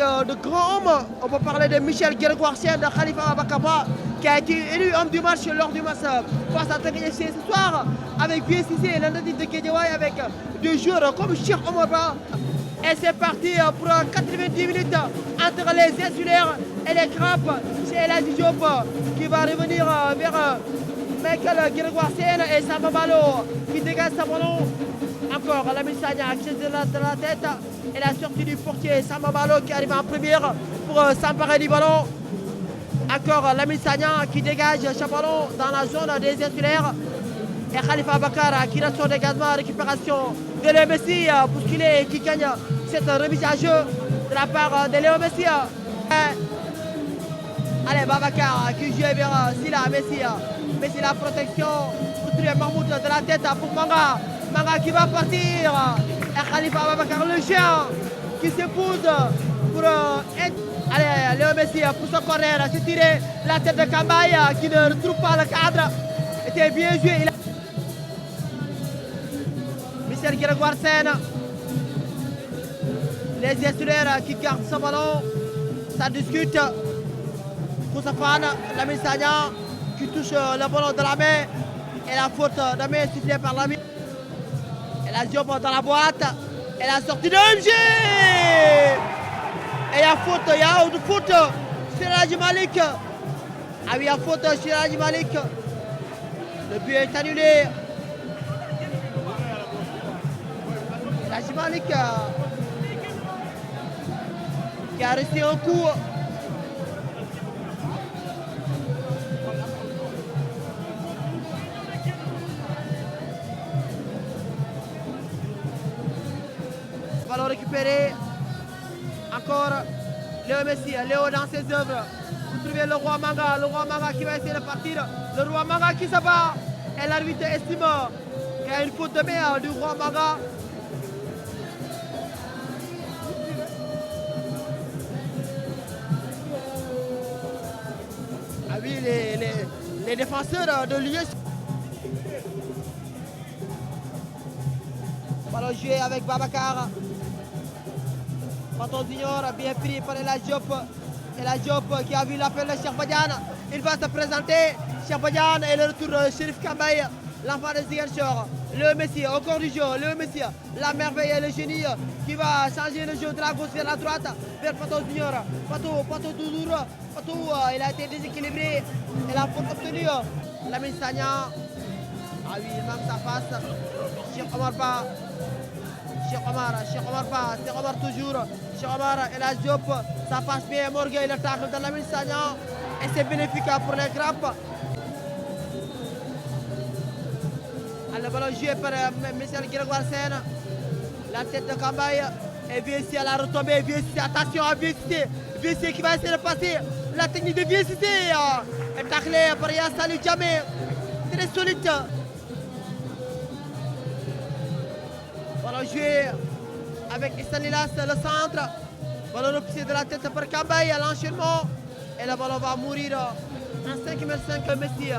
de grands hommes. On peut parler de Michel Guérégoire-Sène, de Khalifa Abakaba, qui a été élu homme du match lors du match face à Teungueth ce soir, avec Vieux Cissé et l'analyse de Guédiawaye, avec des joueurs comme Cheikh Omar Ba. Et c'est parti pour 90 minutes entre les insulaires et les crapes. C'est El Hadji Diop qui va revenir vers Michael Guérégoire-Sène et Samba Balo qui dégage sa ballon. Encore Lamine Sagna qui est de la tête et la sortie du portier Samba Balo qui arrive en première pour s'emparer du ballon. Encore Lamine Sagna qui dégage ce ballon dans la zone des insulaires. Et Khalifa Bakar qui reste son dégagement, récupération de Léo Messi, bousculé qui gagne cette remise à jeu de la part de Léo Messi. Allez, Babacar qui joue vers Sila Messi. Messi la protection pour tuer Mahmoud de la tête pour Manga. Manga qui va partir. Et Khalifa Babacar le chien qui s'épouse pour être. Allez, Léo Messi pour son corner, c'est tiré la tête de Kambaye qui ne retrouve pas le cadre. C'était bien joué. Michel Guérégoire-Sène. Les insulaires qui gardent ce ballon. Ça discute. Koussafane, Lamine Sagna qui touche le ballon de la main. Et la faute de main sifflée par Lamine. Et la Diop dans la boîte. Et la sortie de MG. Et il y a faute, il y a une faute sur El Hadji Malick. Ah oui, il y a faute sur El Hadji Malick. Le but est annulé. El Hadji Malick qui a resté un coup. Ballon récupéré. Encore Léo Messi, Léo dans ses œuvres. Vous trouvez le roi Manga qui va essayer de partir. Le roi Manga qui se bat. Et l'arbitre estime qu'il y a une faute de main du roi Manga. Ah oui, les défenseurs de l'US. Ballon joué avec Babacar. Paton Junior bien pris par El Hadji Diop. El Hadji Diop qui a vu l'appel de Cheikh Badiane. Il va se présenter. Cheikh Badiane et le retour de Chérif Kambaye, l'enfant de Ziguinchor. Le Messi, au corps du jeu, le Messi, la merveille et le génie qui va changer le jeu de la gauche vers la droite, vers Paton Junior. Paton toujours. Paton, il a été déséquilibré. Et la faute obtenue. Lamine Sagna. Ah oui, il manque sa face. Cheikh Omar Ba. Cheikh Omar Ba, Cheikh Omar toujours. Cheikh Omar, El Hadji Diop, ça passe bien. Morgueil, le tacle de Lamine Sagna. Et c'est bénéfique pour les grappes. Le ballon joué par Michel Guérégoire-Sène. La tête de Kambaye. Et Vieux Cissé à la retombée. Vieux Cissé, attention à Vieux Cissé. Vieux Cissé qui va essayer de passer. La technique de Vieux Cissé. Est taclé par Yassali Djamé. Très solide. Ballon joué avec Stanilas, le centre. Ballon repoussé de la tête par Kambaye à l'enchaînement. Et le ballon va mourir en 5m5 Messi.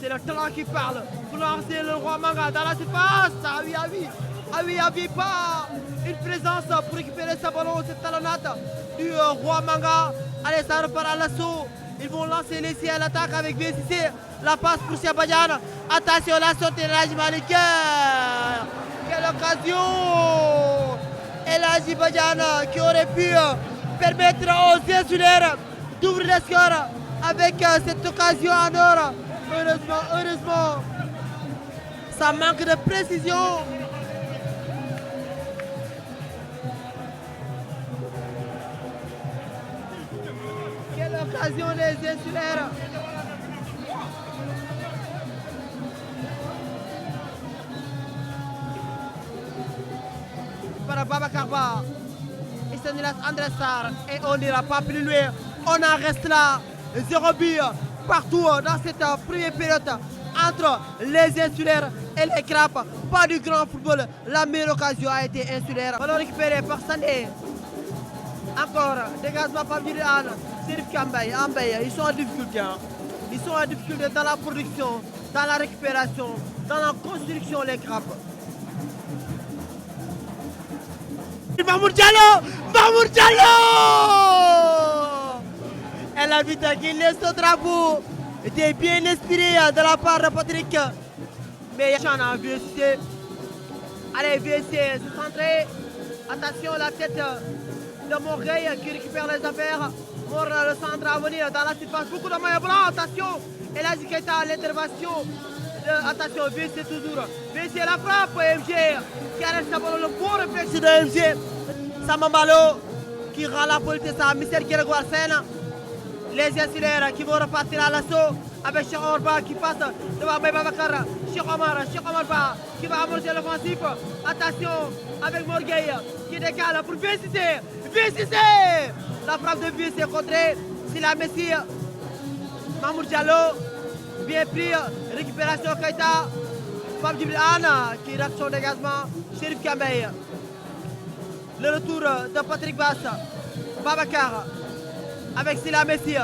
C'est le talent qui parle. Pour lancer le roi Manga dans la surface. Ah oui, pas une présence pour récupérer ce ballon, cette talonnade du roi Manga. Allez, ça repart à l'assaut. Ils vont lancer l'essai à l'attaque avec Vieux Cissé. La passe pour Cheikh Badiane. Attention, la sortie de El Hadji Malick. Quelle occasion! El Hadji Badiane qui aurait pu permettre aux insulaires d'ouvrir le score avec cette occasion en or. Heureusement, ça manque de précision. Quelle occasion des insulaires! Par Babacar Ba, Stanilas André Sarr, et on n'ira pas plus loin. On en reste là, 0 but partout dans cette première période entre les insulaires et les crapes. Pas du grand football, la meilleure occasion a été insulaire. Ballon récupéré par Sandé. Encore, dégagement par Djurian, Chérif Kambaye, ils sont en difficulté. Ils sont en difficulté dans la production, dans la récupération, dans la construction, les crapes. Mahmoud Diallo! l'arbitre qui laisse son drapeau. Était bien inspiré de la part de Patrick. Mais il y a un VSC. Allez, VSC, se centrer. Attention, la tête de Morgueil qui récupère les affaires. Pour le centre à venir dans la surface. Beaucoup de maillots blancs. Attention. Et là, Keita à l'intervention. Attention, VSC toujours. VSC la frappe. MG qui arrête sa balle. Le bon réflexe de MG. Samambalo qui rend la politesse à Michel Grégoire Sena. Les insulaires qui vont repartir à l'assaut avec Cheikh Omar Ba qui passe devant Mbaye Babacar. Cheikh Omar Ba qui va amorcer l'offensif. Attention avec Morgueil qui décale pour VSC. VSC. La frappe de VSC contrée. C'est la Messi. Mamour Diallo. Bien pris. Récupération Keita. Pape Djibril Anne qui rate son dégagement. Chérif Kambey. Le retour de Patrick Bass. Babacar. Avec Sila Messi.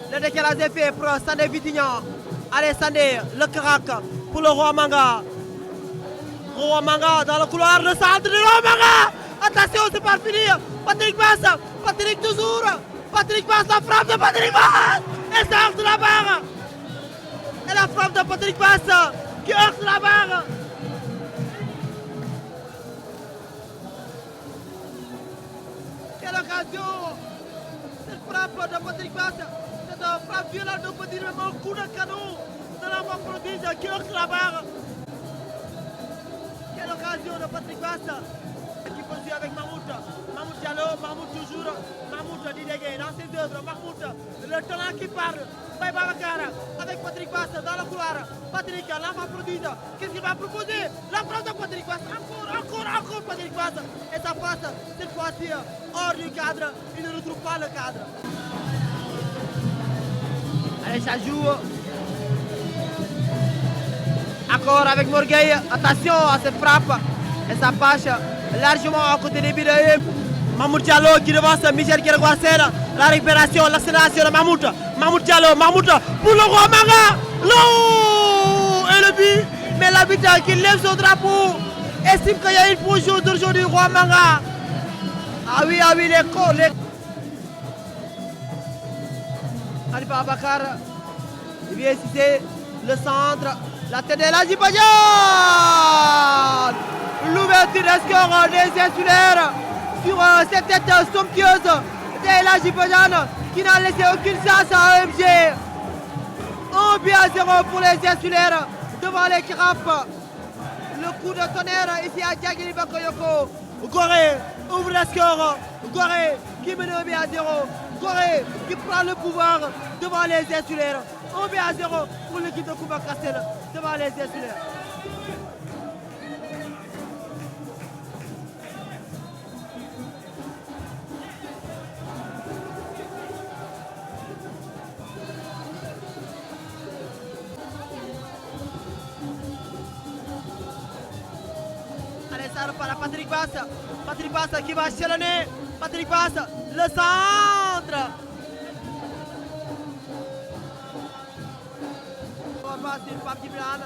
Le décalage est fait pour Sandé Vitignan. Allez Sandé, le crack pour le Roi Manga. Roi Manga dans le couloir de centre de Roi Manga. Attention, c'est pas fini. Patrick Bass. Patrick toujours. Patrick Bass, la frappe de Patrick Bass. Et ça heurte la barre. Et la frappe de Patrick Bass qui heurte la barre. Quelle occasion. Frappe de Patrick Bass, cette frappe violente, on peut dire même un coup de canon de la prodige qui heurte la barre. Quelle occasion de Patrick Bass qui poursuit avec Mahmoud. Mahmoud Diallo, Mahmoud toujours, Mahmoud Didégué dans ses œuvres, Mahmoud, le talent qui parle. Mbaye Babacar avec Patrick Bass dans le couloir. Patrick, l'enfant prodige, qu'est-ce qu'il va proposer? La frappe de Patrick Bass, encore Patrick Bass. Et ça passe cette fois-ci hors du cadre, il ne retrouve pas le cadre. Allez, ça joue. Encore avec Morgueil, attention à cette frappe. Et ça passe largement à côté des buts de Mahmoud Diallo qui devance Michel Grégoire Sena. La récupération, l'accélération de Mahmoud. Mahmoud Diallo, Mahmoud pour le Roi Manga. L'eau et le but. Mais l'arbitre qui lève son drapeau estime qu'il y a une position d'aujourd'hui Roi Manga. Ah oui, les corps. Khalifa Abakar. Il vient ici, le centre. La tête de l'Aji Badian. L'ouverture des scores des insulaires sur cette tête somptueuse de l'Aji Badian qui n'a laissé aucune chance à OMG. 1 but à 0 pour les insulaires devant les Carapes. Le coup de tonnerre ici à Djagiri Bakoyoko. Gorée ouvre le score. Gorée qui mène 1 but à 0. Gorée qui prend le pouvoir devant les insulaires. 1 but à 0 pour l'équipe de Kouba Castel devant les insulaires. Allez, ça repart à Patrick Bass. Patrick Bass qui va chalonner. Patrick Bass, le centre. On va passer par Kiblan.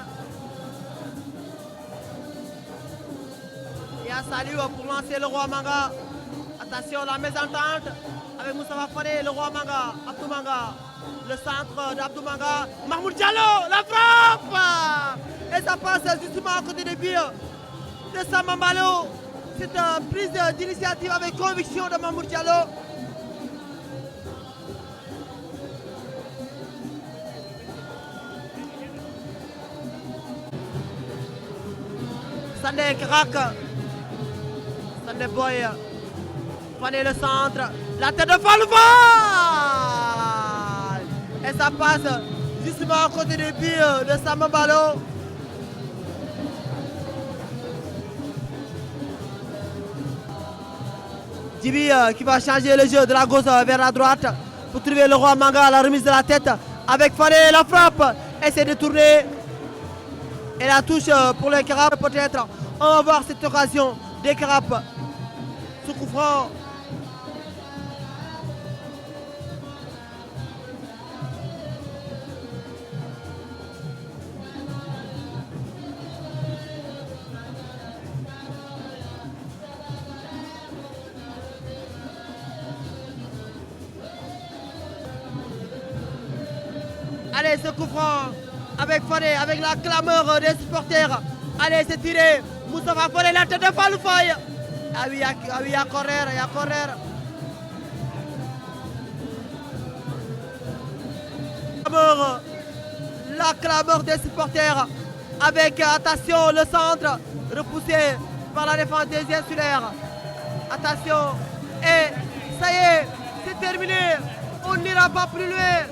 Et un salut pour lancer le Roi Manga. Attention, la mésentente avec Moustapha Fane, le Roi Manga, Abdou Manga. Le centre d'Abdou Manga. Mahmoud Diallo, la frappe. Et ça passe justement à côté des buts de Samambalo. C'est une prise d'initiative avec conviction de Mahmoud Diallo. Sandé Krak. Sandé Boy. Prenez le centre. La tête de Falval. Et ça passe justement à côté des buts de Samambalo. Djibi qui va changer le jeu de la gauche vers la droite pour trouver le Roi Manga, la remise de la tête avec Fane, la frappe. Essaie de tourner. Et la touche pour les Carapes peut-être. On va voir cette occasion des Carapes. Ce coup franc. Allez, ce coup franc avec Fodé, avec la clameur des supporters. Allez, c'est tiré. Moustapha Fodé, la tête de Fallou Faye. Ah oui, il y a corner, il y a corner. La clameur des supporters avec, attention, le centre repoussé par la défense des Insulaires. Attention, et ça y est, c'est terminé. On n'ira pas plus loin.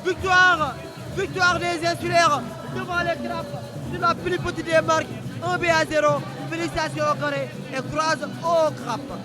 Victoire des Insulaires devant les Crapes sur la plus petite des marques, 1 but à 0. Félicitations au Corée et courage aux Crapes.